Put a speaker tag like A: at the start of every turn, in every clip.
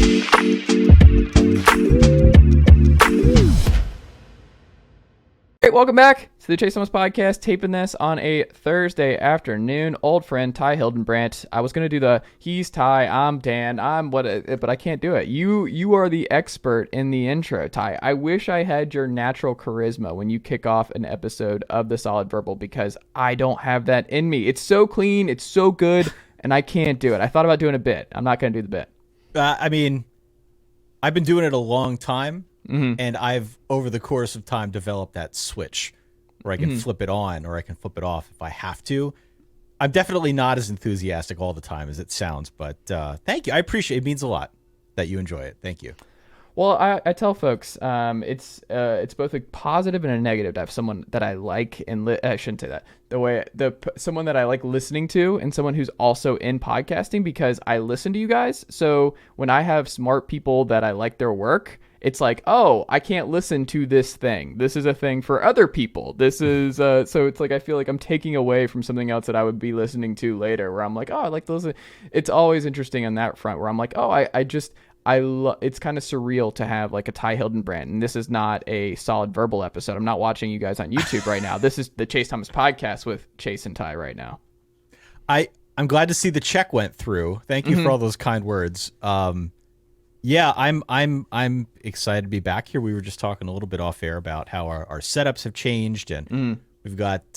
A: Hey, welcome back to the Chase Thomas Podcast, taping this on a Thursday afternoon. Old friend Ty Hildebrandt. I was going to do the he's Ty, I'm Dan, but I can't do it. You are the expert in the intro, Ty. I wish I had your natural charisma when you kick off an episode of The Solid Verbal, because I don't have that in me. It's so clean, it's so good, and I can't do it. I thought about doing a bit. I'm not going to do the bit.
B: I've been doing it a long time.
A: Mm-hmm.
B: And I've, over the course of time, developed that switch where I can flip it on or I can flip it off if I have to. I'm definitely not as enthusiastic all the time as it sounds, but thank you. I appreciate it. It means a lot that you enjoy it. Thank you.
A: Well, I tell folks it's both a positive and a negative to have someone that I like, and I shouldn't say that. Someone that I like listening to, and someone who's also in podcasting, because I listen to you guys. So when I have smart people that I like their work, it's like, oh, I can't listen to this thing. This is a thing for other people. This is so it's like I feel like I'm taking away from something else that I would be listening to later, where I'm like, oh, I like those. It's always interesting on that front, where I'm like, oh, it's kind of surreal to have like a Ty Hildebrandt, and this is not a Solid Verbal episode. I'm not watching you guys on YouTube right now. This is the Chase Thomas Podcast with Chase and Ty right now.
B: I'm glad to see the check went through. Thank you for all those kind words. Yeah, I'm excited to be back here. We were just talking a little bit off air about how our setups have changed, and we've got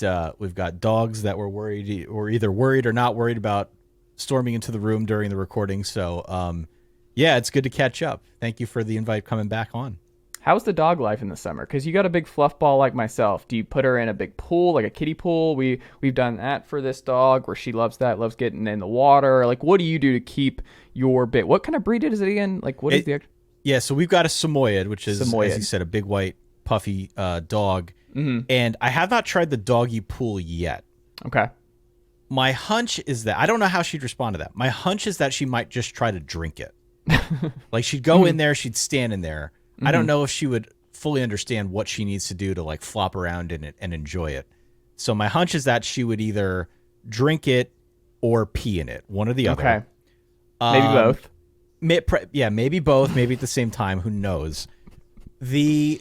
B: dogs that were worried, or either worried or not worried about storming into the room during the recording. So yeah, it's good to catch up. Thank you for the invite coming back on.
A: How's the dog life in the summer? Because you got a big fluff ball like myself. Do you put her in a big pool, like a kiddie pool? We've done that for this dog, where she loves that, loves getting in the water. Like, what do you do to keep your bit? What kind of breed is it again? Like, what is the?
B: Yeah, so we've got a Samoyed, which is, as you said, a big white puffy dog. And I have not tried the doggy pool yet.
A: Okay.
B: My hunch is that I don't know how she'd respond to that. My hunch is that she might just try to drink it. Like, she'd go in there, she'd stand in there. I don't know if she would fully understand what she needs to do to like flop around in it and enjoy it. So my hunch is that she would either drink it or pee in it, one or the other.
A: Okay. Maybe both.
B: Maybe both. Maybe at the same time. Who knows? I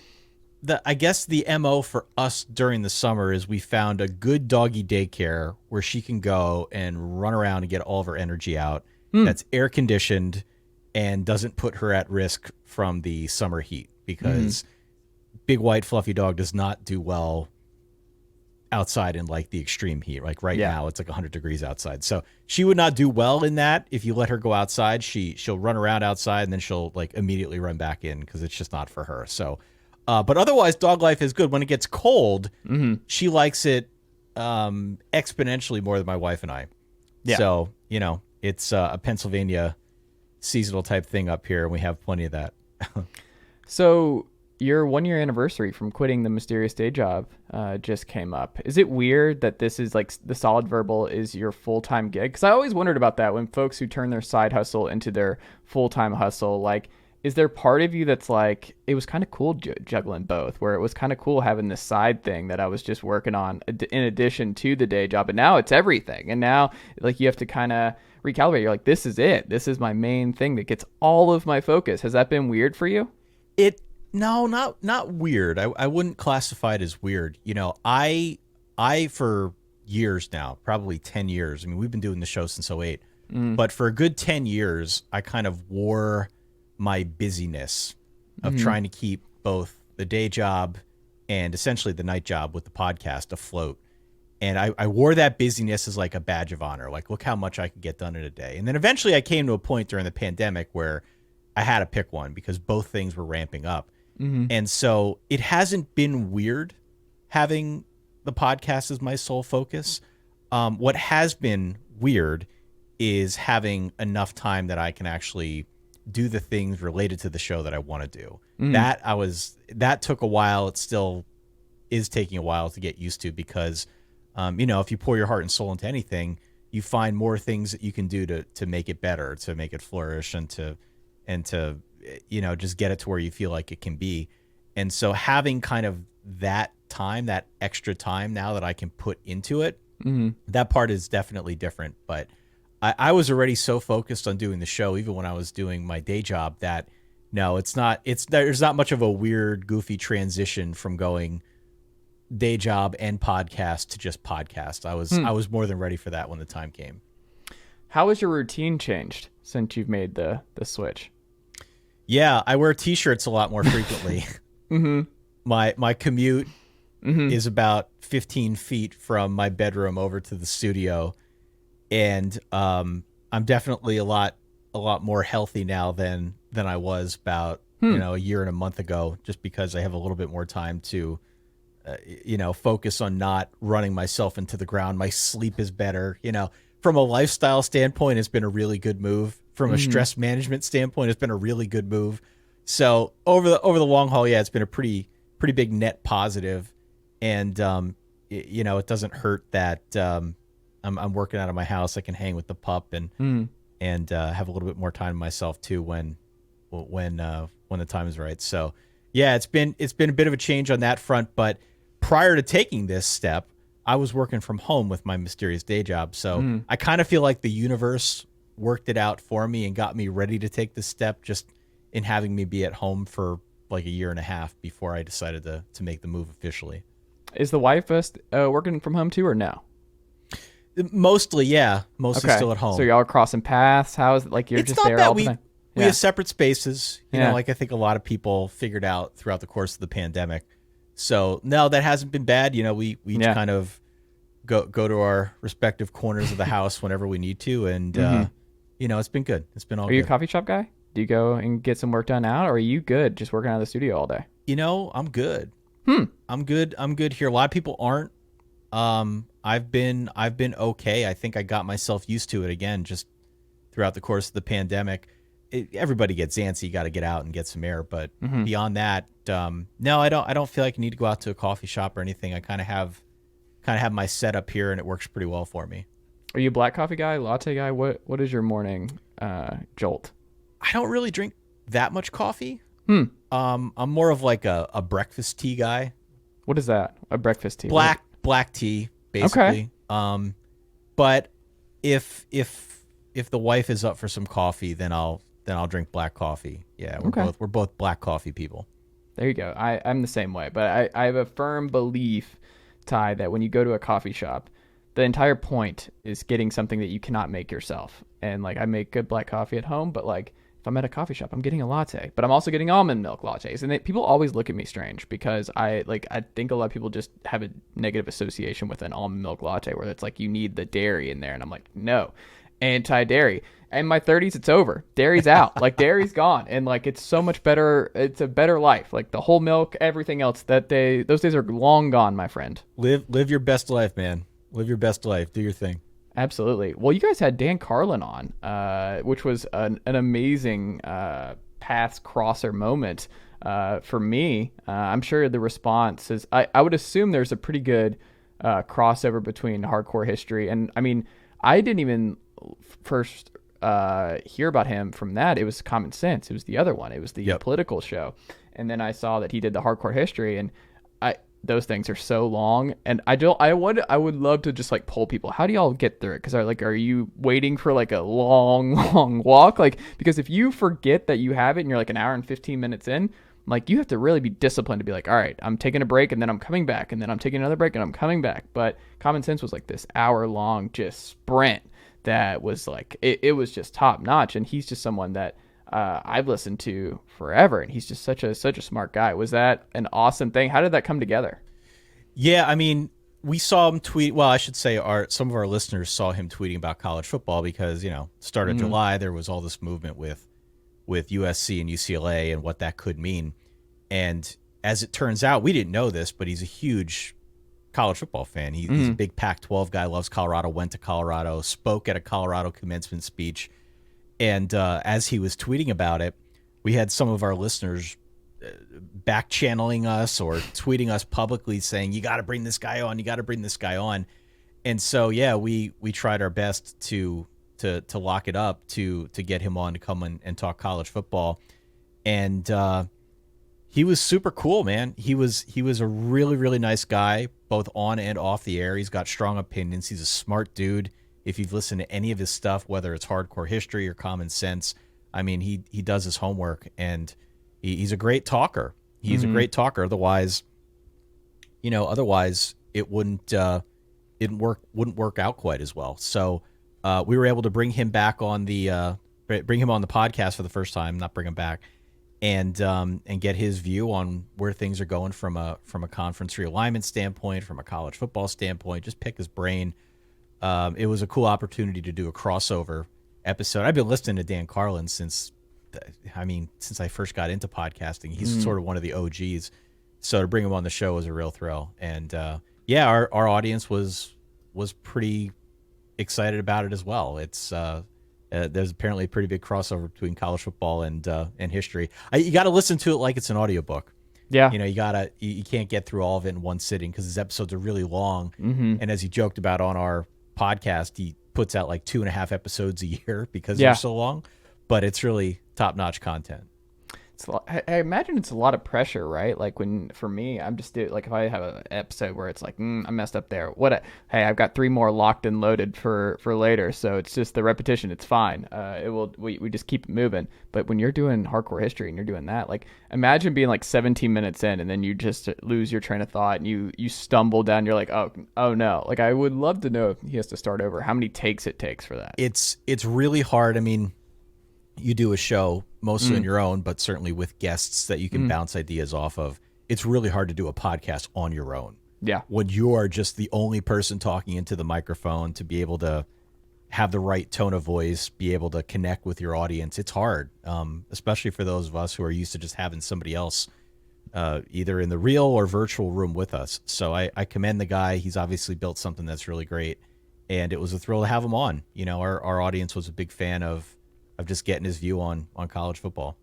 B: guess the MO for us during the summer is we found a good doggy daycare where she can go and run around and get all of her energy out. That's air conditioned and doesn't put her at risk from the summer heat, because big white fluffy dog does not do well outside in like the extreme heat. Like now it's like 100 degrees outside. So she would not do well in that. If you let her go outside, she'll run around outside and then she'll like immediately run back in, because it's just not for her. So but otherwise dog life is good. When it gets cold, she likes it exponentially more than my wife and I. Yeah. So, it's a Pennsylvania seasonal type thing up here, and we have plenty of that.
A: So your 1-year anniversary from quitting the mysterious day job just came up. Is it weird that this is like the Solid Verbal is your full-time gig? Because I always wondered about that when folks who turn their side hustle into their full-time hustle. Like, is there part of you that's like, it was kind of cool juggling both, where it was kind of cool having this side thing that I was just working on in addition to the day job, but now it's everything, and now like you have to kind of recalibrate. You're like, this is it. This is my main thing that gets all of my focus. Has that been weird for you?
B: No, not weird. I wouldn't classify it as weird. I for years now, probably 10 years. I mean, we've been doing the show since '08, but for a good 10 years, I kind of wore my busyness of trying to keep both the day job and essentially the night job with the podcast afloat. And I wore that busyness as like a badge of honor. Like, look how much I could get done in a day. And then eventually I came to a point during the pandemic where I had to pick one, because both things were ramping up. And so it hasn't been weird having the podcast as my sole focus. What has been weird is having enough time that I can actually do the things related to the show that I want to do. That took a while. It still is taking a while to get used to, because if you pour your heart and soul into anything, you find more things that you can do to make it better, to make it flourish, and to just get it to where you feel like it can be. And so having kind of that time, that extra time now that I can put into it, that part is definitely different. But I was already so focused on doing the show, even when I was doing my day job, that no, there's not much of a weird, goofy transition from going day job and podcast to just podcast. I was more than ready for that when the time came.
A: How has your routine changed since you've made the switch?
B: Yeah, I wear t-shirts a lot more frequently.
A: Mm-hmm.
B: My commute is about 15 feet from my bedroom over to the studio. And I'm definitely a lot more healthy now than I was about a year and a month ago, just because I have a little bit more time to focus on not running myself into the ground. My sleep is better. From a lifestyle standpoint, it's been a really good move. From a stress management standpoint, it's been a really good move. So over the long haul, yeah, it's been a pretty big net positive. And it doesn't hurt that I'm working out of my house. I can hang with the pup and have a little bit more time to myself too when the time is right. So yeah, it's been a bit of a change on that front. But prior to taking this step, I was working from home with my mysterious day job. So I kind of feel like the universe worked it out for me and got me ready to take this step, just in having me be at home for like a year and a half before I decided to make the move officially.
A: Is the wife working from home too, or no?
B: Mostly, yeah. Mostly
A: Okay.
B: still at home.
A: So y'all are crossing paths. How is it? Like you're
B: It's
A: just
B: not
A: there
B: bad.
A: all the time?
B: We have separate spaces, you
A: Yeah.
B: know, like I think a lot of people figured out throughout the course of the pandemic. So no, that hasn't been bad. We each kind of go to our respective corners of the house whenever we need to, and it's been good. It's been all
A: Are
B: good.
A: you a coffee shop guy? Do you go and get some work done out, or are you good just working out of the studio all day?
B: I'm good. I'm good here. A lot of people aren't. I've been okay. I think I got myself used to it again just throughout the course of the pandemic. Everybody gets antsy. You got to get out and get some air. But beyond that, no, I don't feel like I need to go out to a coffee shop or anything. I kind of have my setup here, and it works pretty well for me.
A: Are you a black coffee guy, latte guy? What is your morning jolt?
B: I don't really drink that much coffee. I'm more of like a breakfast tea guy.
A: What is that? A breakfast tea?
B: Black tea, basically.
A: Okay.
B: But if the wife is up for some coffee, then I'll drink black coffee. Yeah, we're both black coffee people.
A: There you go. I'm the same way, but I have a firm belief, Ty, that when you go to a coffee shop, the entire point is getting something that you cannot make yourself. And like I make good black coffee at home, but like if I'm at a coffee shop, I'm getting a latte, but I'm also getting almond milk lattes. And people always look at me strange because I think a lot of people just have a negative association with an almond milk latte where it's like you need the dairy in there. And I'm like, no, anti-dairy. In my 30s, it's over. Dairy's out. Like dairy's gone. And like it's so much better. It's a better life. Like the whole milk, everything else, those days are long gone, my friend.
B: Live your best life, man. Live your best life. Do your thing.
A: Absolutely. Well, you guys had Dan Carlin on, which was an amazing paths crosser moment for me. I'm sure the response is, I would assume there's a pretty good crossover between hardcore history. And I mean, I didn't even first hear about him from that. It was Common Sense. It was the other one. It was the political show. And then I saw that he did the hardcore history, and those things are so long, and I would love to just like poll people. How do y'all get through it? Because are you waiting for like a long walk? Like, because if you forget that you have it and you're like an hour and 15 minutes in, like you have to really be disciplined to be like, all right, I'm taking a break and then I'm coming back and then I'm taking another break and I'm coming back. But Common Sense was like this hour long just sprint that was like it was just top notch, and he's just someone that I've listened to forever, and he's just such a smart guy. Was that an awesome thing? How did that come together?
B: Yeah, I mean, we saw him tweet. Well, I should say some of our listeners saw him tweeting about college football because, start of July, there was all this movement with USC and UCLA and what that could mean. And as it turns out, we didn't know this, but he's a huge college football fan. He's a big Pac-12 guy, loves Colorado, went to Colorado, spoke at a Colorado commencement speech. And as he was tweeting about it, we had some of our listeners back channeling us or tweeting us publicly saying, you got to bring this guy on. You got to bring this guy on. And so, yeah, we tried our best to lock it up to get him on to come and talk college football. And he was super cool, man. He was a really, really nice guy, both on and off the air. He's got strong opinions. He's a smart dude. if you've listened to any of his stuff, whether it's hardcore history or common sense, I mean, he does his homework, and he's a great talker. He's a great talker. Otherwise, it wouldn't work out quite as well. So we were able to bring him back on the podcast for the first time, not bring him back, and get his view on where things are going from a conference realignment standpoint, from a college football standpoint. Just pick his brain. It was a cool opportunity to do a crossover episode. I've been listening to Dan Carlin since I first got into podcasting. He's sort of one of the OGs. So to bring him on the show was a real thrill. And our audience was pretty excited about it as well. It's there's apparently a pretty big crossover between college football and history. You got to listen to it like it's an audiobook.
A: Yeah.
B: You can't get through all of it in one sitting because his episodes are really long. And as he joked about on our podcast, he puts out like 2.5 episodes a year because they're so long, but it's really top-notch content.
A: I imagine it's a lot of pressure, right? Like for me, I'm just like if I have an episode where it's like I messed up there. Hey, I've got 3 more locked and loaded for later, so it's just the repetition. It's fine. We just keep it moving. But when you're doing hardcore history and you're doing that, like imagine being like 17 minutes in and then you just lose your train of thought and you stumble down. You're like, oh no. Like I would love to know if he has to start over. How many takes it takes for that?
B: It's really hard. I mean, you do a show mostly on your own, but certainly with guests that you can bounce ideas off of. It's really hard to do a podcast on your own.
A: Yeah.
B: When you are just the only person talking into the microphone, to be able to have the right tone of voice, be able to connect with your audience, it's hard, especially for those of us who are used to just having somebody else either in the real or virtual room with us. So I commend the guy. He's obviously built something that's really great, and it was a thrill to have him on. Our audience was a big fan of just getting his view on college football.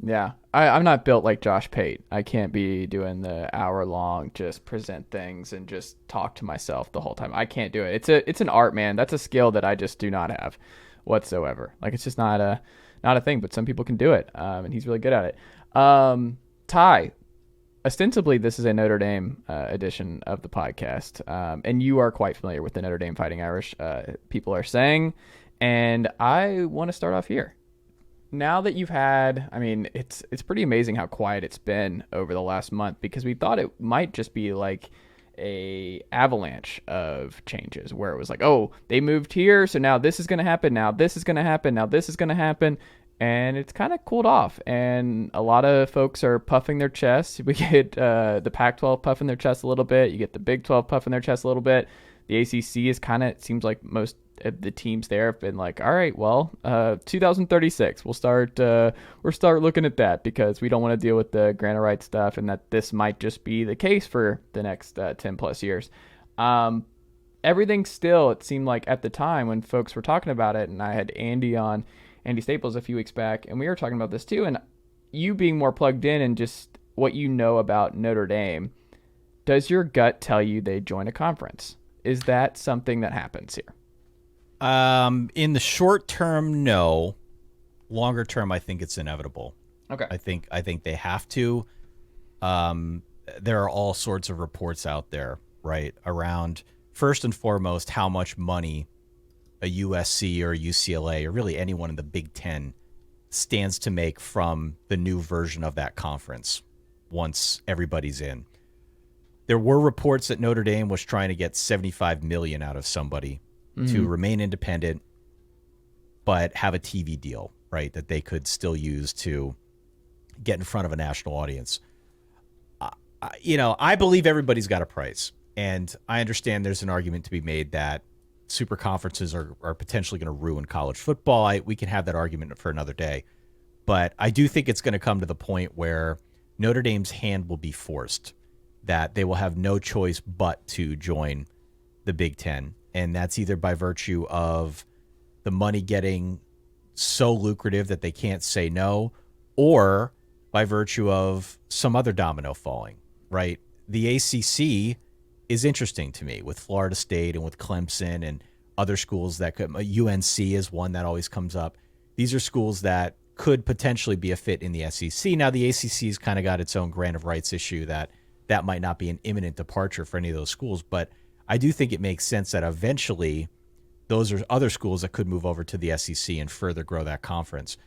A: Yeah. I'm not built like Josh Pate. I can't be doing the hour-long just present things and just talk to myself the whole time. I can't do it. It's an art, man. That's a skill that I just do not have whatsoever. Like it's just not a thing, but some people can do it, and he's really good at it. Ty, ostensibly this is a Notre Dame edition of the podcast, and you are quite familiar with the Notre Dame Fighting Irish, people are saying. And I want to start off here. Now that you've had, I mean, it's pretty amazing how quiet it's been over the last month because we thought it might just be like a avalanche of changes where it was like, oh, they moved here, so now this is going to happen, now this is going to happen, now this is going to happen. And it's kind of cooled off, and a lot of folks are puffing their chests. We get the Pac-12 puffing their chest a little bit. You get the Big 12 puffing their chest a little bit. The ACC is it seems like most of the teams there have been like, all right, well, 2036, we'll start looking at that because we don't want to deal with the grant of rights stuff, and that this might just be the case for the next 10 plus years. Everything still, it seemed like at the time when folks were talking about it, and I had Andy Staples a few weeks back, and we were talking about this too, and you being more plugged in and just what you know about Notre Dame, does your gut tell you they join a conference? Is that something that happens here?
B: In the short term, no. Longer term, I think it's inevitable.
A: Okay.
B: I think they have to. There are all sorts of reports out there, right, around first and foremost how much money a USC or a UCLA or really anyone in the Big Ten stands to make from the new version of that conference once everybody's in. There were reports that Notre Dame was trying to get $75 million out of somebody to remain independent, but have a TV deal, right, that they could still use to get in front of a national audience. I believe everybody's got a price, and I understand there's an argument to be made that super conferences are potentially going to ruin college football. We can have that argument for another day, but I do think it's going to come to the point where Notre Dame's hand will be forced, that they will have no choice but to join the Big Ten. And that's either by virtue of the money getting so lucrative that they can't say no, or by virtue of some other domino falling, right? The ACC is interesting to me with Florida State and with Clemson and other schools that could, UNC is one that always comes up. These are schools that could potentially be a fit in the SEC. Now, the ACC's kind of got its own grant of rights issue that might not be an imminent departure for any of those schools, but I do think it makes sense that eventually those are other schools that could move over to the SEC and further grow that conference.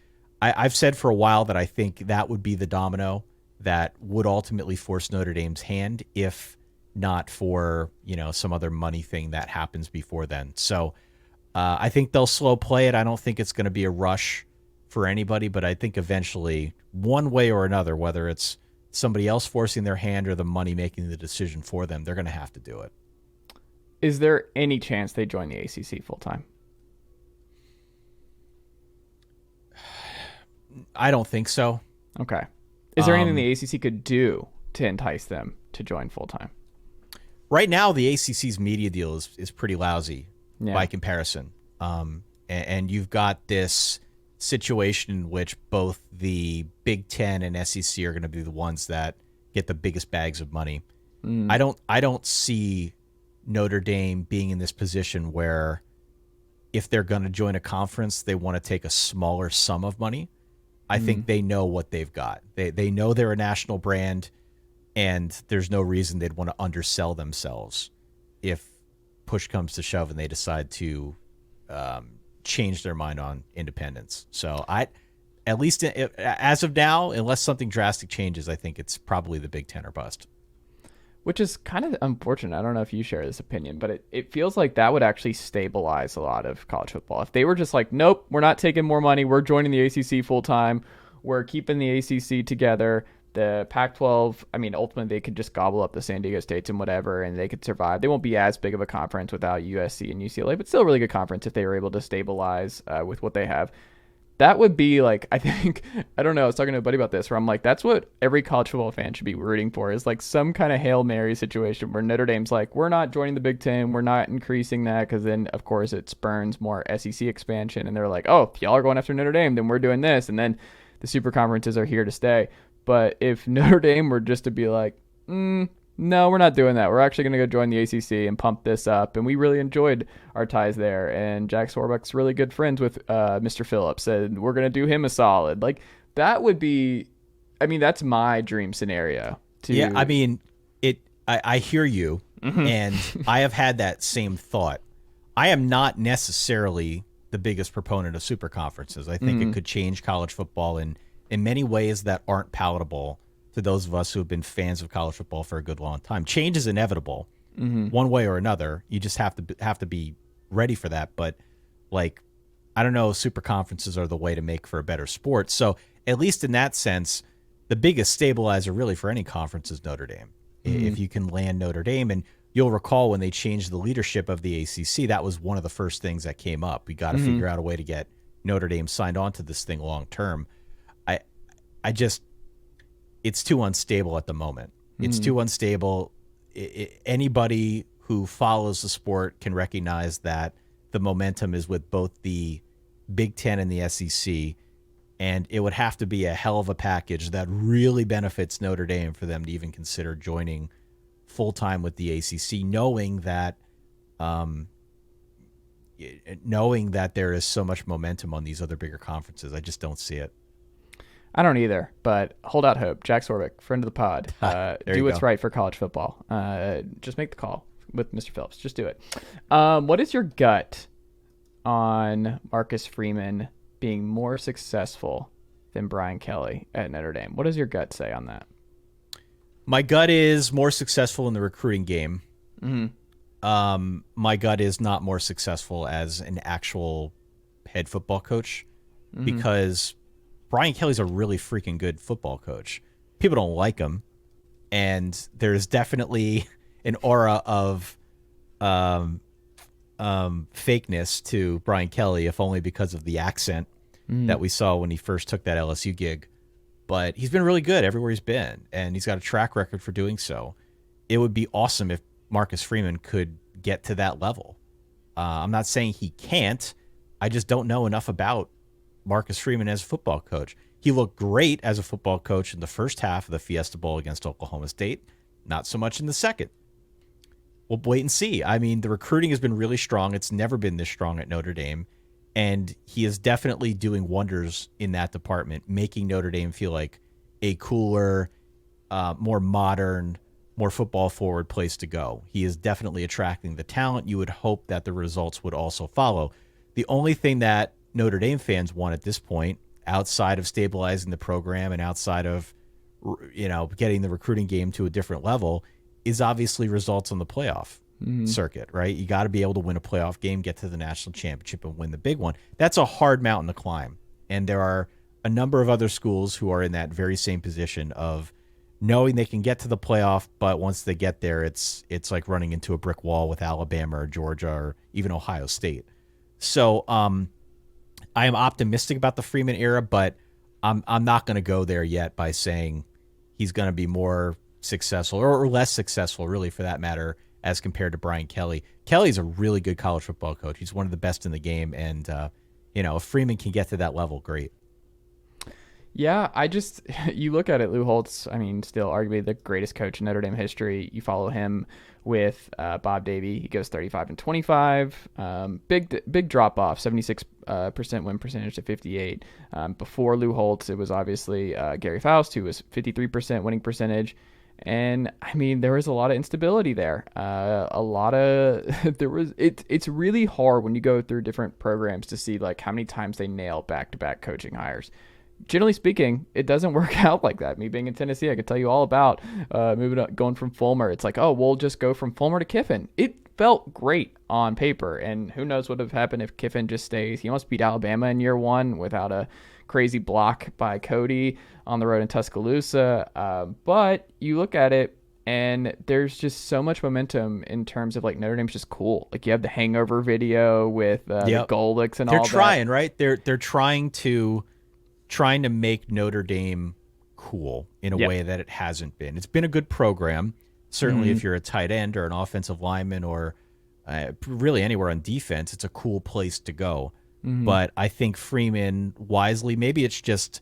B: I've said for a while that I think that would be the domino that would ultimately force Notre Dame's hand, if not for, some other money thing that happens before then. So I think they'll slow play it. I don't think it's going to be a rush for anybody, but I think eventually, one way or another, whether it's somebody else forcing their hand or the money making the decision for them, they're going to have to do it.
A: Is there any chance they join the ACC full time?
B: I don't think so.
A: Okay. Is there anything the ACC could do to entice them to join full time?
B: Right now, the ACC's media deal is pretty lousy by comparison. And you've got this situation in which both the Big Ten and SEC are going to be the ones that get the biggest bags of money. I don't see Notre Dame being in this position where if they're going to join a conference, they want to take a smaller sum of money. I think they know what they've got. They know they're a national brand, and there's no reason they'd want to undersell themselves if push comes to shove and they decide to change their mind on independence. So at least as of now, unless something drastic changes, I think it's probably the Big Ten or bust.
A: Which is kind of unfortunate. I don't know if you share this opinion, but it feels like that would actually stabilize a lot of college football. If they were just like, nope, we're not taking more money. We're joining the ACC full time. We're keeping the ACC together. The Pac-12, I mean, ultimately they could just gobble up the San Diego States and whatever, and they could survive. They won't be as big of a conference without USC and UCLA, but still a really good conference if they were able to stabilize with what they have. That would be like, I think, I don't know, I was talking to a buddy about this, where I'm like, that's what every college football fan should be rooting for, is like some kind of Hail Mary situation where Notre Dame's like, we're not joining the Big Ten, we're not increasing that, because then, of course, it spurns more SEC expansion, and they're like, oh, if y'all are going after Notre Dame, then we're doing this, and then the super conferences are here to stay. But if Notre Dame were just to be like, no, we're not doing that. We're actually going to go join the ACC and pump this up. And we really enjoyed our ties there. And Jack Swarbrick's really good friends with Mr. Phillips, and we're going to do him a solid. Like, that would be, I mean, that's my dream scenario.
B: Yeah, I mean, I hear you, and I have had that same thought. I am not necessarily the biggest proponent of super conferences. I think it could change college football in many ways that aren't palatable to those of us who have been fans of college football for a good long time. Change is inevitable, one way or another. You just have to be ready for that. But like, I don't know, super conferences are the way to make for a better sport. So at least in that sense, the biggest stabilizer really for any conference is Notre Dame. If you can land Notre Dame, and you'll recall when they changed the leadership of the ACC, that was one of the first things that came up. We got to figure out a way to get Notre Dame signed on to this thing long term. I just, it's too unstable at the moment. It's too unstable. Anybody who follows the sport can recognize that the momentum is with both the Big Ten and the SEC, and it would have to be a hell of a package that really benefits Notre Dame for them to even consider joining full-time with the ACC, knowing that there is so much momentum on these other bigger conferences. I just don't see it.
A: I don't either, but hold out hope. Jack Swarbrick, friend of the pod. Do what's right for college football. Just make the call with Mr. Phillips. Just do it. What is your gut on Marcus Freeman being more successful than Brian Kelly at Notre Dame? What does your gut say on that?
B: My gut is more successful in the recruiting game. My gut is not more successful as an actual head football coach, because Brian Kelly's a really freaking good football coach. People don't like him, and there's definitely an aura of fakeness to Brian Kelly, if only because of the accent that we saw when he first took that LSU gig. But he's been really good everywhere he's been, and he's got a track record for doing so. It would be awesome if Marcus Freeman could get to that level. I'm not saying he can't. I just don't know enough about Marcus Freeman as a football coach. He looked great as a football coach in the first half of the Fiesta Bowl against Oklahoma State. Not so much in the second. We'll wait and see. I mean, the recruiting has been really strong. It's never been this strong at Notre Dame. And he is definitely doing wonders in that department, making Notre Dame feel like a cooler, more modern, more football forward place to go. He is definitely attracting the talent. You would hope that the results would also follow. The only thing that Notre Dame fans want at this point, outside of stabilizing the program and outside of, getting the recruiting game to a different level, is obviously results on the playoff circuit, right? You got to be able to win a playoff game, get to the national championship, and win the big one. That's a hard mountain to climb. And there are a number of other schools who are in that very same position of knowing they can get to the playoff, but once they get there, it's like running into a brick wall with Alabama or Georgia or even Ohio State. So I am optimistic about the Freeman era, but I'm not going to go there yet by saying he's going to be more successful or less successful, really, for that matter, as compared to Brian Kelly. Kelly's a really good college football coach. He's one of the best in the game, and if Freeman can get to that level, great.
A: Yeah, you look at it, Lou Holtz, still arguably the greatest coach in Notre Dame history. You follow him with Bob Davie. He goes 35-25. Big drop off, 76% win percentage to 58. Before Lou Holtz, it was obviously Gary Faust, who was 53% winning percentage. And there was a lot of instability there. It's really hard when you go through different programs to see like how many times they nail back-to-back coaching hires. Generally speaking, it doesn't work out like that. Me being in Tennessee, I could tell you all about going from Fulmer. It's like, oh, we'll just go from Fulmer to Kiffin. It felt great on paper, and who knows what would have happened if Kiffin just stays. He almost beat Alabama in year one without a crazy block by Cody on the road in Tuscaloosa. But you look at it, and there's just so much momentum in terms of like Notre Dame's just cool. Like you have the Hangover video with the goal licks and all that.
B: They're trying, right? They're trying to make Notre Dame cool in a way that it hasn't been. It's been a good program. Certainly if you're a tight end or an offensive lineman or really anywhere on defense, it's a cool place to go. But I think Freeman wisely, maybe it's just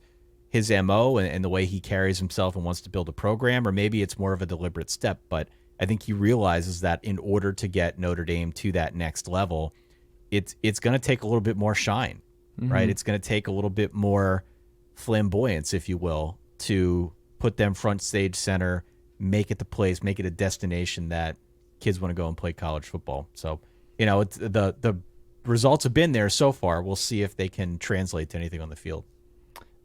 B: his MO and the way he carries himself and wants to build a program, or maybe it's more of a deliberate step. But I think he realizes that in order to get Notre Dame to that next level, it's going to take a little bit more shine, right? It's going to take a little bit more flamboyance, if you will, to put them front stage center, make it the place, make it a destination that kids want to go and play college football. So, it's the results have been there so far. We'll see if they can translate to anything on the field.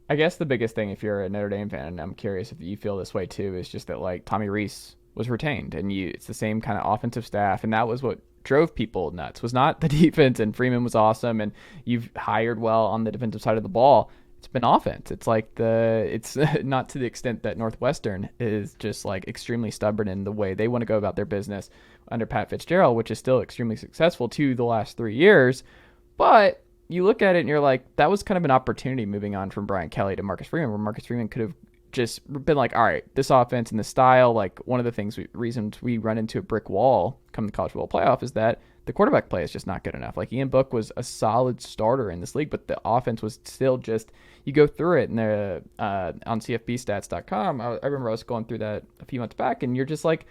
A: I guess the biggest thing, if you're a Notre Dame fan, and I'm curious if you feel this way too, is just that like Tommy Rees was retained, and it's the same kind of offensive staff, and that was what drove people nuts. Was not the defense, and Freeman was awesome, and you've hired well on the defensive side of the ball. It's been offense. It's like it's not to the extent that Northwestern is just like extremely stubborn in the way they want to go about their business under Pat Fitzgerald, which is still extremely successful to the last 3 years. But you look at it and you're like, that was kind of an opportunity moving on from Brian Kelly to Marcus Freeman, where Marcus Freeman could have just been like, all right, this offense and this style, like one of the reasons we run into a brick wall come the college football playoff is that the quarterback play is just not good enough. Like Ian Book was a solid starter in this league, but the offense was still just, you go through it and on CFBstats.com, I remember I was going through that a few months back, and you're just like,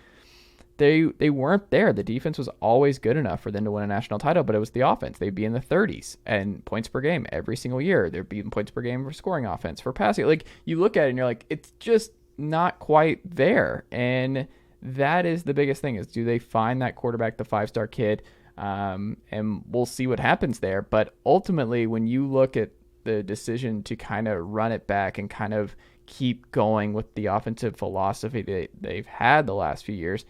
A: they weren't there. The defense was always good enough for them to win a national title, but it was the offense. They'd be in the 30s and points per game every single year. They'd be in points per game for scoring offense, for passing. Like you look at it and you're like, it's just not quite there. And that is the biggest thing, is do they find that quarterback, the 5-star kid? And we'll see what happens there. But ultimately, when you look at the decision to kind of run it back and kind of keep going with the offensive philosophy they've had the last few years,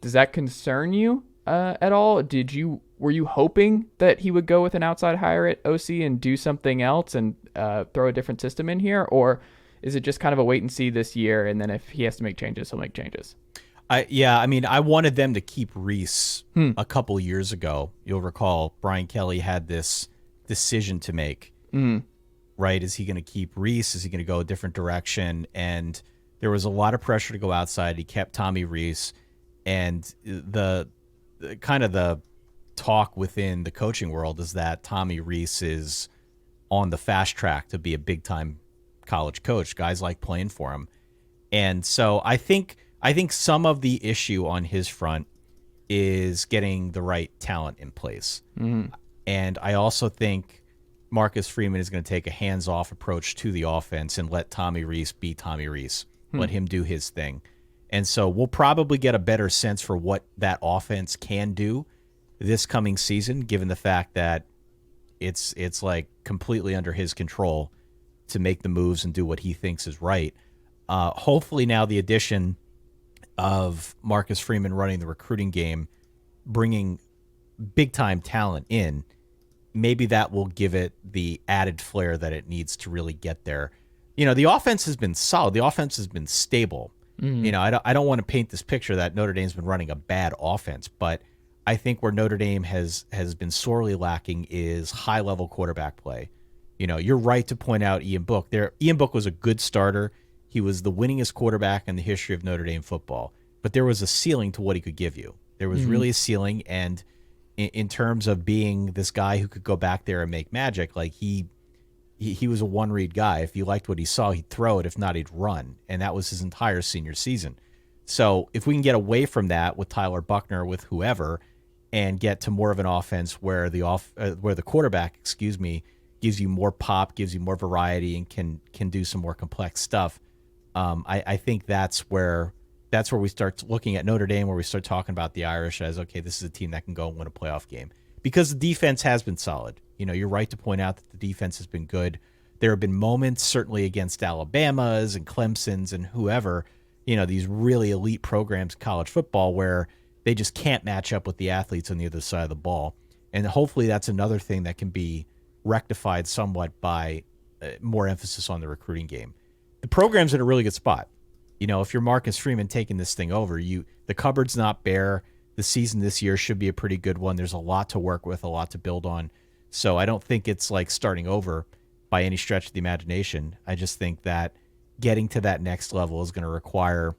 A: does that concern you at all? Were you hoping that he would go with an outside hire at OC and do something else and throw a different system in here? Or is it just kind of a wait and see this year, and then if he has to make changes, he'll make changes?
B: I wanted them to keep Rees a couple years ago. You'll recall Brian Kelly had this decision to make, right? Is he going to keep Rees? Is he going to go a different direction? And there was a lot of pressure to go outside. He kept Tommy Rees, and the kind of the talk within the coaching world is that Tommy Rees is on the fast track to be a big time college coach. Guys like playing for him. And so I think some of the issue on his front is getting the right talent in place. And I also think Marcus Freeman is going to take a hands-off approach to the offense and let Tommy Rees be Tommy Rees. Let him do his thing. And so we'll probably get a better sense for what that offense can do this coming season, given the fact that it's like completely under his control to make the moves and do what he thinks is right. Hopefully now the addition of Marcus Freeman running the recruiting game, bringing big-time talent in, maybe that will give it the added flair that it needs to really get there. The offense has been solid. The offense has been stable. I don't want to paint this picture that Notre Dame's been running a bad offense, but I think where Notre Dame has been sorely lacking is high-level quarterback play. You're right to point out Ian Book. Ian Book was a good starter. He was the winningest quarterback in the history of Notre Dame football, but there was a ceiling to what he could give you. There was really a ceiling, and in terms of being this guy who could go back there and make magic, like he was a one-read guy. If you liked what he saw, he'd throw it. If not, he'd run, and that was his entire senior season. So if we can get away from that with Tyler Buchner, with whoever, and get to more of an offense where the quarterback, gives you more pop, gives you more variety, and can do some more complex stuff. I think that's where we start looking at Notre Dame, where we start talking about the Irish as, okay, this is a team that can go and win a playoff game, because the defense has been solid. You're right to point out that the defense has been good. There have been moments, certainly against Alabama's and Clemson's and whoever, these really elite programs in college football, where they just can't match up with the athletes on the other side of the ball. And hopefully that's another thing that can be rectified somewhat by more emphasis on the recruiting game. The program's in a really good spot. If you're Marcus Freeman taking this thing over, the cupboard's not bare. The season this year should be a pretty good one. There's a lot to work with, a lot to build on. So I don't think it's like starting over by any stretch of the imagination. I just think that getting to that next level is going to require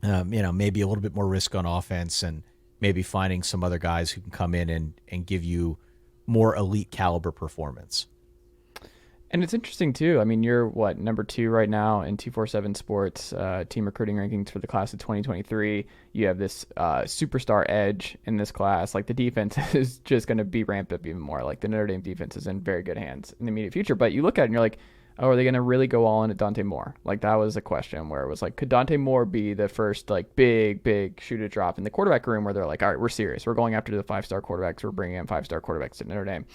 B: maybe a little bit more risk on offense, and maybe finding some other guys who can come in and give you more elite caliber performance.
A: And it's interesting too. I mean, you're number 2 right now in 247 Sports team recruiting rankings for the class of 2023. You have this superstar edge in this class. Like, the defense is just going to be ramped up even more. Like, the Notre Dame defense is in very good hands in the immediate future. But you look at it and you're like, oh, are they going to really go all in at Dante Moore? Like, that was a question where it was like, could Dante Moore be the first like big shoe to drop in the quarterback room, where they're like, all right, we're serious. We're going after the 5-star quarterbacks. We're bringing in 5-star quarterbacks to Notre Dame.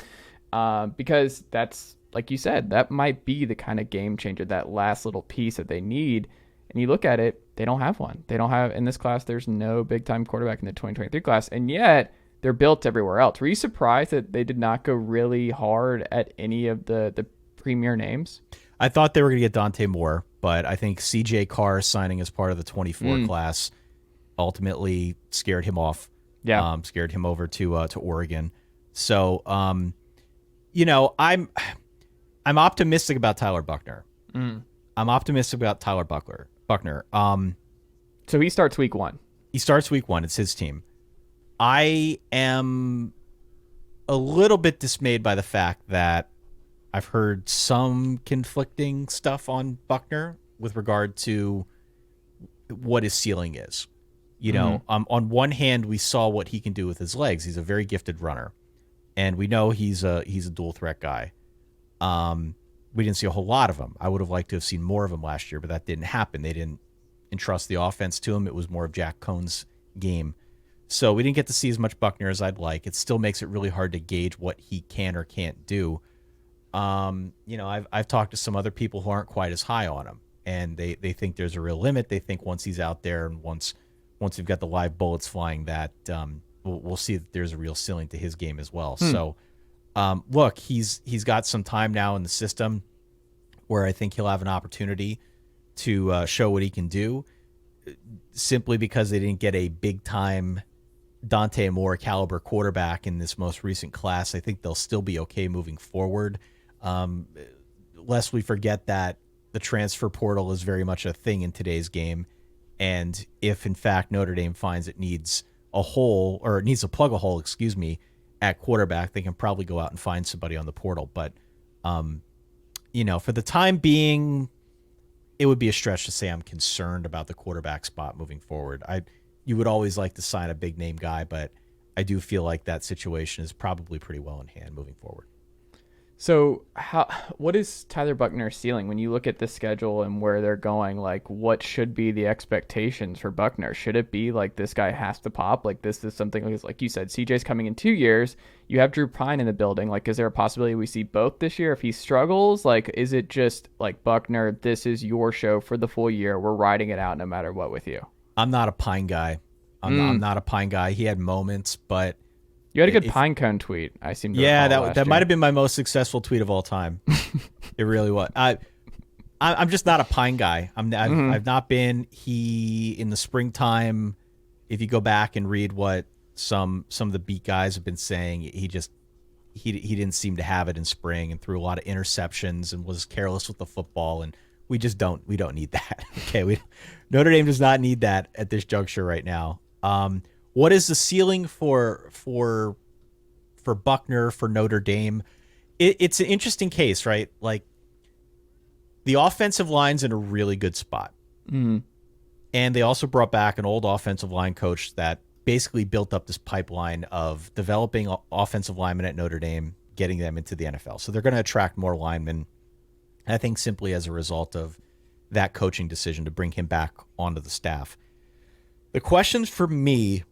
A: Because that's, like you said, that might be the kind of game changer, that last little piece that they need. And you look at it, they don't have one. They don't have, in this class, there's no big-time quarterback in the 2023 class, and yet they're built everywhere else. Were you surprised that they did not go really hard at any of the premier names?
B: I thought they were going to get Dante Moore, but I think CJ Carr signing as part of the 24 class ultimately scared him off.
A: Yeah.
B: Scared him over to Oregon. So, I'm optimistic about Tyler Buchner. I'm optimistic about Tyler Buchner.
A: So he starts week 1.
B: He starts week 1. It's his team. I am a little bit dismayed by the fact that I've heard some conflicting stuff on Buchner with regard to what his ceiling is. On one hand, we saw what he can do with his legs. He's a very gifted runner, and we know he's a dual threat guy. We didn't see a whole lot of him. I would have liked to have seen more of him last year, but that didn't happen. They didn't entrust the offense to him. It was more of Jack Cohn's game. So we didn't get to see as much Buchner as I'd like. It still makes it really hard to gauge what he can or can't do. I've talked to some other people who aren't quite as high on him, and they think there's a real limit. They think once he's out there and once we've got the live bullets flying, that we'll see that there's a real ceiling to his game as well. So, look, he's got some time now in the system where I think he'll have an opportunity to show what he can do. Simply because they didn't get a big-time Dante Moore caliber quarterback in this most recent class, I think they'll still be okay moving forward. Lest we forget that the transfer portal is very much a thing in today's game. And if, in fact, Notre Dame finds it needs a hole, or it needs to plug a hole, at quarterback, they can probably go out and find somebody on the portal. But, for the time being, it would be a stretch to say I'm concerned about the quarterback spot moving forward. You would always like to sign a big name guy, but I do feel like that situation is probably pretty well in hand moving forward.
A: So what is Tyler Buchner's ceiling when you look at the schedule and where they're going? Like, what should be the expectations for Buchner? Should it be like this guy has to pop? Like, this is something like you said, CJ's coming in 2 years. You have Drew Pine in the building. Like, is there a possibility we see both this year if he struggles? Like, is it just like Buchner? This is your show for the full year. We're riding it out no matter what with you.
B: I'm not a Pine guy. I'm not a Pine guy. He had moments, but
A: you had a good pine cone tweet. I seem to
B: that might have been my most successful tweet of all time. It really was. I'm just not a Pine guy. I've not been. He in the springtime. If you go back and read what some of the beat guys have been saying, he didn't seem to have it in spring and threw a lot of interceptions and was careless with the football, and we don't need that. Okay, Notre Dame does not need that at this juncture right now. What is the ceiling for Buchner, for Notre Dame? It's an interesting case, right? Like, the offensive line's in a really good spot.
A: Mm-hmm.
B: And they also brought back an old offensive line coach that basically built up this pipeline of developing offensive linemen at Notre Dame, getting them into the NFL. So they're going to attract more linemen, I think, simply as a result of that coaching decision to bring him back onto the staff. The questions for me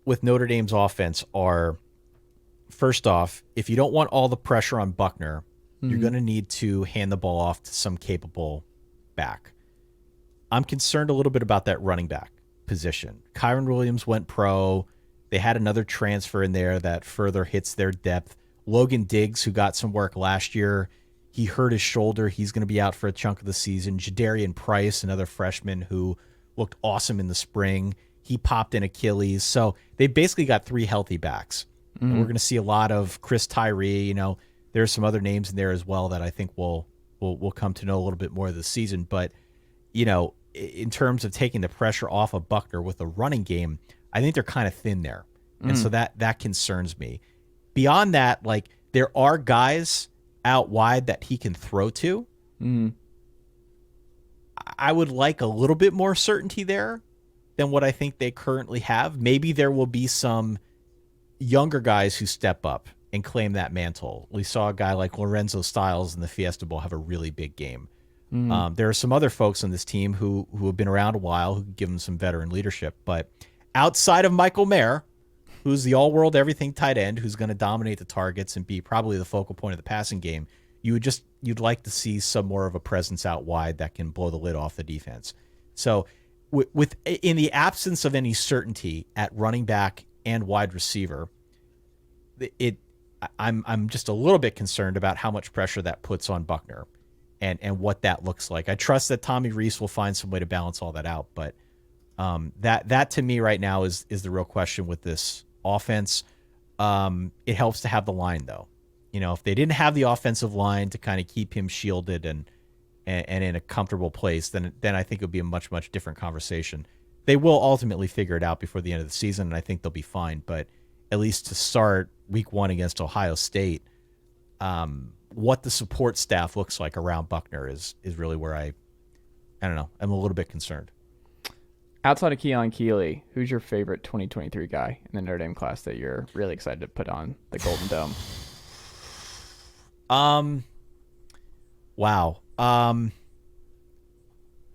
B: with Notre Dame's offense are, first off, if you don't want all the pressure on Buchner, you're going to need to hand the ball off to some capable back. I'm concerned a little bit about that running back position. Kyron Williams went pro. They had another transfer in there that further hits their depth. Logan Diggs, who got some work last year, he hurt his shoulder. He's going to be out for a chunk of the season. Jadarian Price, another freshman who looked awesome in the spring, he popped an Achilles. So they basically got 3 healthy backs. And we're going to see a lot of Chris Tyree. You know, there's some other names in there as well that I think we'll come to know a little bit more this season. But, you know, in terms of taking the pressure off of Buchner with a running game, I think they're kind of thin there. And so that concerns me. Beyond that, like, there are guys out wide that he can throw to. I would like a little bit more certainty there than what I think they currently have. Maybe there will be some younger guys who step up and claim that mantle. We saw a guy like Lorenzo Styles in the Fiesta Bowl have a really big game. There are some other folks on this team who have been around a while who can give them some veteran leadership. But outside of Michael Mayer, who's the all-world everything tight end, who's going to dominate the targets and be probably the focal point of the passing game, you'd like to see some more of a presence out wide that can blow the lid off the defense. So with in the absence of any certainty at running back and wide receiver, I'm just a little bit concerned about how much pressure that puts on Buchner and what that looks like. I trust that Tommy Rees will find some way to balance all that out, but that to me right now is the real question with this offense. It helps to have the line, though. You know, if they didn't have the offensive line to kind of keep him shielded and in a comfortable place, then I think it would be a much, much different conversation. They will ultimately figure it out before the end of the season, and I think they'll be fine. But at least to start week 1 against Ohio State, what the support staff looks like around Buchner is really where I don't know. I'm a little bit concerned.
A: Outside of Keon Keeley, who's your favorite 2023 guy in the Notre Dame class that you're really excited to put on the Golden Dome?
B: Wow.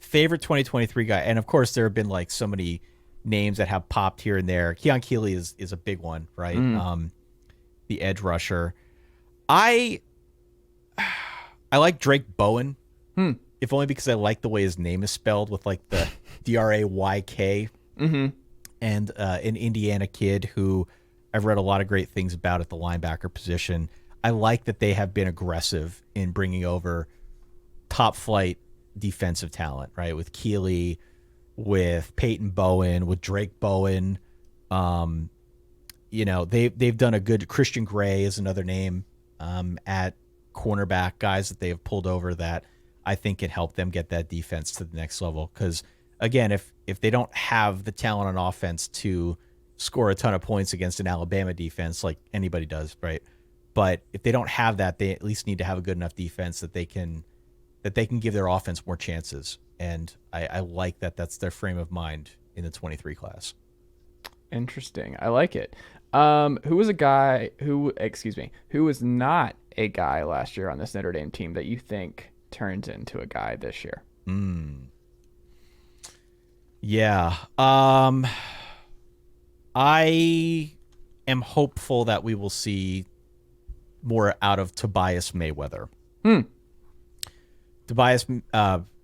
B: Favorite 2023 guy, and of course there have been like so many names that have popped here and there. Keon Keeley is a big one, right? The edge rusher. I like Drake Bowen, if only because I like the way his name is spelled with like the Drayk, and an Indiana kid who I've read a lot of great things about at the linebacker position. I like that they have been aggressive in bringing over top flight defensive talent, right? With Keeley, with Peyton Bowen, with Drake Bowen. You know, they've done a good. Christian Gray is another name at cornerback, guys that they have pulled over that I think can help them get that defense to the next level. Because again, if they don't have the talent on offense to score a ton of points against an Alabama defense, like anybody does, right? But if they don't have that, they at least need to have a good enough defense that they can give their offense more chances. And I like that that's their frame of mind in the 23 class. Interesting.
A: I like it. Who was a guy who was not a guy last year on this Notre Dame team that you think turns into a guy this year?
B: Yeah. I am hopeful that we will see more out of Tobias Mayweather. Tobias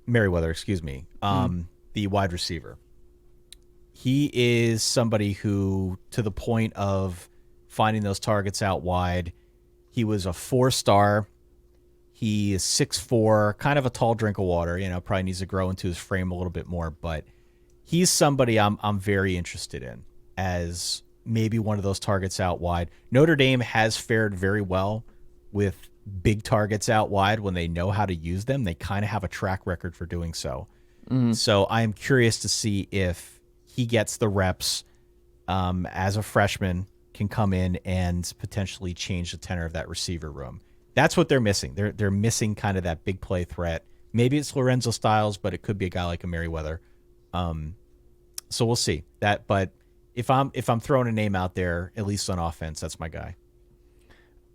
B: Merriweather, excuse me. The wide receiver. He is somebody who, to the point of finding those targets out wide, he was a 4-star. He is 6'4", kind of a tall drink of water. Probably needs to grow into his frame a little bit more, but he's somebody I'm very interested in as maybe one of those targets out wide. Notre Dame has fared very well with big targets out wide when they know how to use them. They kind of have a track record for doing so. So I am curious to see if he gets the reps as a freshman, can come in and potentially change the tenor of that receiver room. That's what they're missing. They're missing kind of that big play threat. Maybe it's Lorenzo Styles, but it could be a guy like a Merriweather. So we'll see that. But if I'm throwing a name out there, at least on offense, that's my guy.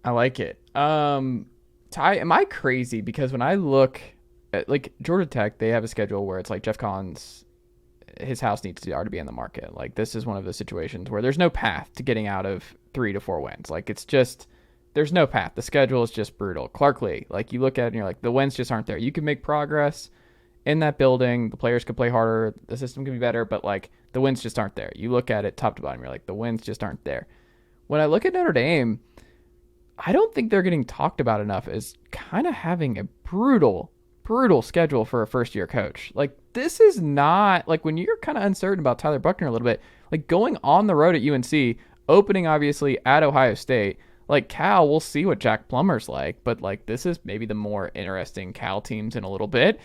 A: I like it. Ty, am I crazy? Because when I look at like Georgia Tech, they have a schedule where it's like Jeff Collins, his house needs to already be in the market. Like this is one of those situations where there's no path to getting out of 3 to 4 wins. Like it's just, there's no path. The schedule is just brutal. Clark Lee, like you look at it and you're like, the wins just aren't there. You can make progress in that building. The players could play harder. The system can be better, but like the wins just aren't there. You look at it top to bottom. You're like, the wins just aren't there. When I look at Notre Dame, I don't think they're getting talked about enough as kind of having a brutal schedule for a first-year coach. Like, this is not, like, when you're kind of uncertain about Tyler Buchner a little bit, like, going on the road at UNC, opening, obviously, at Ohio State, like, Cal, we'll see what Jack Plummer's like, but, like, this is maybe the more interesting Cal teams in a little bit.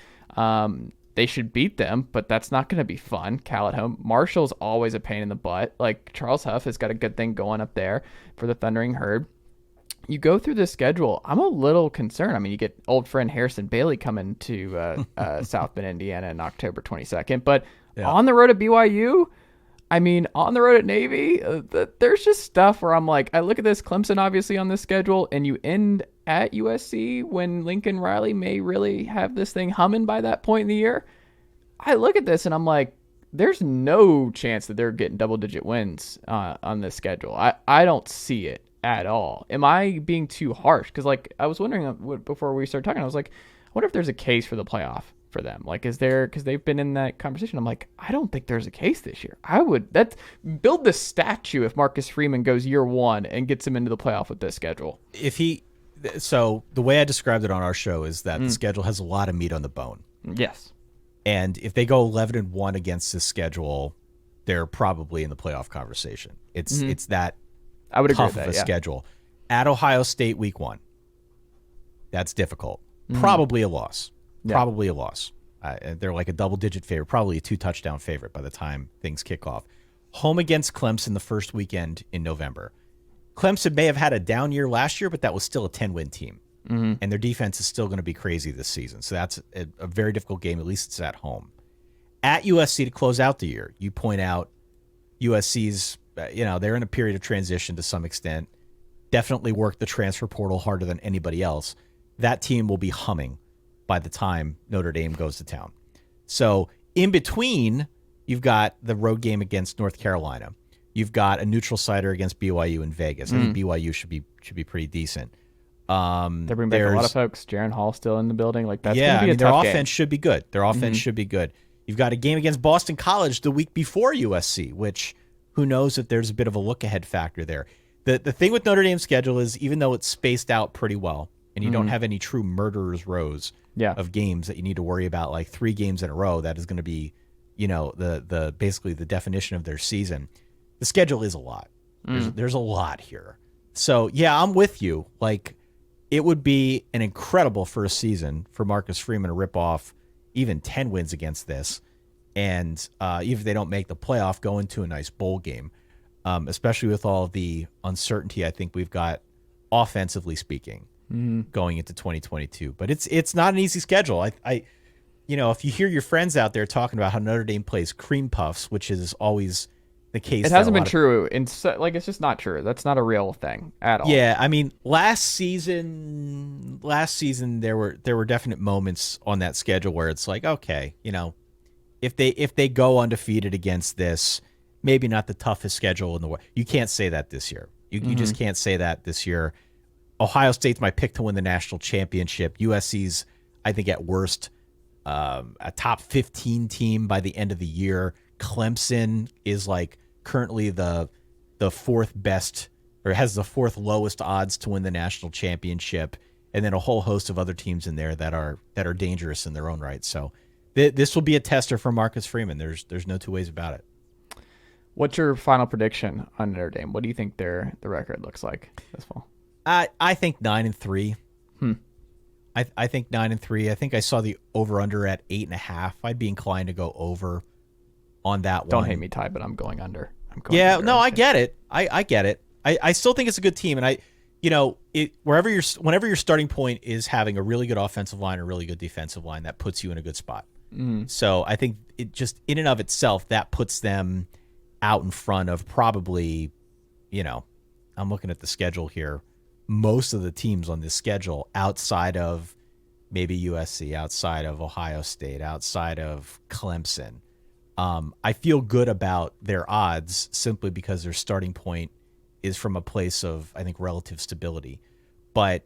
A: They should beat them, but that's not going to be fun. Cal at home. Marshall's always a pain in the butt. Like, Charles Huff has got a good thing going up there for the Thundering Herd. You go through this schedule, I'm a little concerned. I mean, you get old friend Harrison Bailey coming to South Bend, Indiana on October 22nd. But on the road at BYU, I mean, on the road at Navy, there's just stuff where I'm like, I look at this, Clemson obviously on this schedule, and you end at USC when Lincoln Riley may really have this thing humming by that point in the year. I look at this and I'm like, there's no chance that they're getting double-digit wins on this schedule. I don't see it at all. Am I being too harsh? Because like I was wondering before we started talking, I was like, I wonder if there's a case for the playoff for them. Like, is there? Because they've been in that conversation. I'm like, I don't think there's a case this year. Build the statue if Marcus Freeman goes year one and gets him into the playoff with this schedule.
B: So the way I described it on our show is that the schedule has a lot of meat on the bone.
A: Yes.
B: And if they go 11-1 against this schedule, they're probably in the playoff conversation. It's that.
A: I would agree
B: tough
A: with
B: of
A: that,
B: a schedule. At Ohio State week 1. That's difficult. Probably a loss. Probably a loss. They're like a double-digit favorite, probably a 2-touchdown favorite by the time things kick off. Home against Clemson the first weekend in November. Clemson may have had a down year last year, but that was still a 10-win team. And their defense is still going to be crazy this season. So that's a very difficult game. At least it's at home. At USC to close out the year, you point out USC's they're in a period of transition to some extent. Definitely work the transfer portal harder than anybody else. That team will be humming by the time Notre Dame goes to town. So in between, you've got the road game against North Carolina. You've got a neutral sider against BYU in Vegas. I think BYU should be pretty decent.
A: They're bringing back a lot of folks. Jaron Hall still in the building. Like that's
B: yeah,
A: gonna be a
B: their
A: tough
B: offense
A: game.
B: should be good. Their offense should be good. You've got a game against Boston College the week before USC, which who knows if there's a bit of a look-ahead factor there. The thing with Notre Dame's schedule is even though it's spaced out pretty well and you don't have any true murderer's rows of games that you need to worry about, like 3 games in a row, that is going to be, the basically the definition of their season. The schedule is a lot. There's a lot here. So, yeah, I'm with you. Like, it would be an incredible first season for Marcus Freeman to rip off even 10 wins against this. And even if they don't make the playoff, go into a nice bowl game, especially with all the uncertainty I think we've got offensively speaking going into 2022. But it's not an easy schedule. I if you hear your friends out there talking about how Notre Dame plays cream puffs, which is always the case.
A: It hasn't been true. Like, it's just not true. That's not a real thing at all.
B: Yeah, I mean, last season there were definite moments on that schedule where it's like, okay, if they go undefeated against this, maybe not the toughest schedule in the world. You can't say that this year. You just can't say that this year. Ohio State's my pick to win the national championship. USC's, I think, at worst, a top 15 team by the end of the year. Clemson is like currently the fourth best, or has the fourth lowest odds to win the national championship, and then a whole host of other teams in there that are dangerous in their own right. So this will be a tester for Marcus Freeman. There's no two ways about it.
A: What's your final prediction on Notre Dame? What do you think the record looks like this fall?
B: I think 9-3. I think 9-3. I think I saw the over/under at 8.5. I'd be inclined to go over on that one.
A: Don't hate me, Ty, but I'm going under.
B: No, I get it. I get it. I still think it's a good team, and whenever your starting point is having a really good offensive line or a really good defensive line, that puts you in a good spot. So I think it just in and of itself that puts them out in front of probably, I'm looking at the schedule here, most of the teams on this schedule outside of maybe USC, outside of Ohio State, outside of Clemson. I feel good about their odds simply because their starting point is from a place of, I think, relative stability. But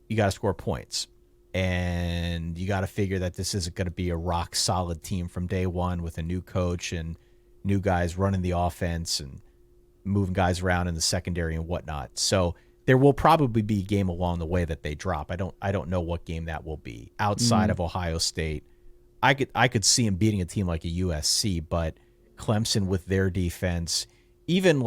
B: you got to score points. And you got to figure that this isn't going to be a rock solid team from day one with a new coach and new guys running the offense and moving guys around in the secondary and whatnot. So there will probably be a game along the way that they drop. I don't know what game that will be outside of Ohio State. I could see him beating a team like a USC, but Clemson with their defense, even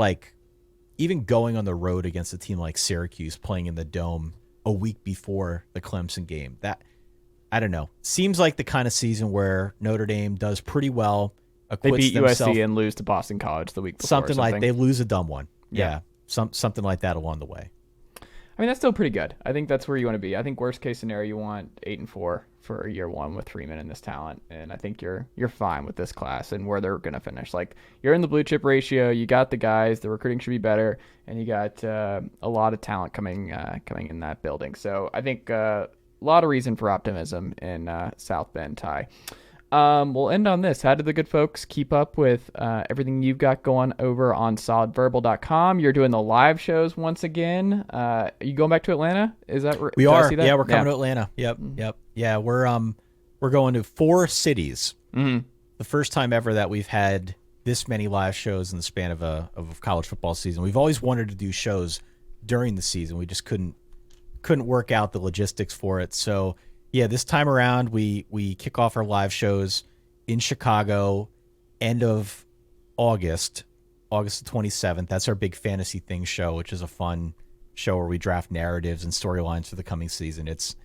B: going on the road against a team like Syracuse, playing in the Dome a week before the Clemson game, that, I don't know, seems like the kind of season where Notre Dame does pretty well.
A: They beat USC and lose to Boston College the week before.
B: Something like they lose a dumb one. Yeah. Something like that along the way.
A: I mean, that's still pretty good. I think that's where you want to be. I think worst case scenario, you want 8-4 for year one with Freeman and this talent. And I think you're fine with this class and where they're going to finish. Like, you're in the blue chip ratio. You got the guys. The recruiting should be better. And you got a lot of talent coming in that building. So I think a lot of reason for optimism in South Bend, Ty. We'll end on this. How did the good folks keep up with everything you've got going over on solidverbal.com? You're doing the live shows once again. Are you going back to Atlanta? Is that
B: we are? Yeah, we're coming to Atlanta. Yep. Yeah, we're going to 4 cities. The first time ever that we've had this many live shows in the span of a college football season. We've always wanted to do shows during the season. We just couldn't work out the logistics for it. So yeah, this time around, we kick off our live shows in Chicago, end of August the 27th. That's our big Fantasy Things show, which is a fun show where we draft narratives and storylines for the coming season. It's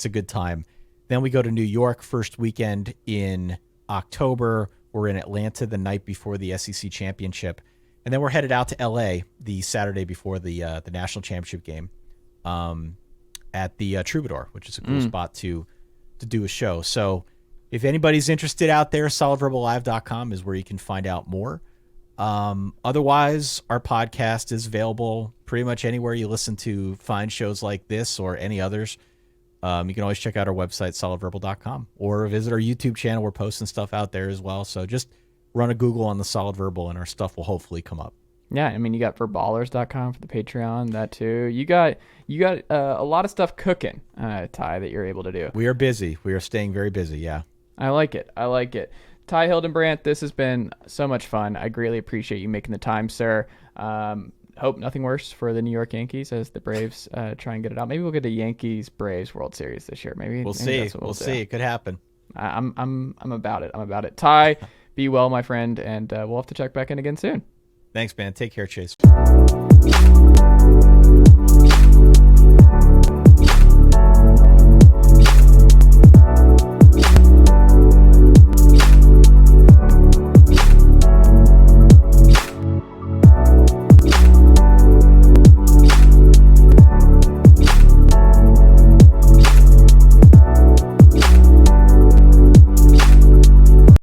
B: a good time. Then we go to New York first weekend in October. We're in Atlanta the night before the SEC championship, and then we're headed out to LA the Saturday before the national championship game. At the Troubadour, which is a cool spot to do a show. So if anybody's interested out there, solidverballive.com is where you can find out more. Otherwise, our podcast is available pretty much anywhere you listen to fine shows like this or any others. You can always check out our website, solidverbal.com, or visit our YouTube channel. We're posting stuff out there as well. So just run a Google on the Solid Verbal and our stuff will hopefully come up.
A: Yeah, I mean, you got verballers.com for the Patreon, that too. You got a lot of stuff cooking, Ty, that you're able to do.
B: We are busy. We are staying very busy, yeah.
A: I like it. Ty Hildebrandt, this has been so much fun. I greatly appreciate you making the time, sir. Hope nothing worse for the New York Yankees as the Braves try and get it out. Maybe we'll get a Yankees-Braves World Series this year. Maybe
B: we'll see. We'll see. It could happen.
A: I'm about it. Ty, be well, my friend, and we'll have to check back in again soon.
B: Thanks, man. Take care, Chase.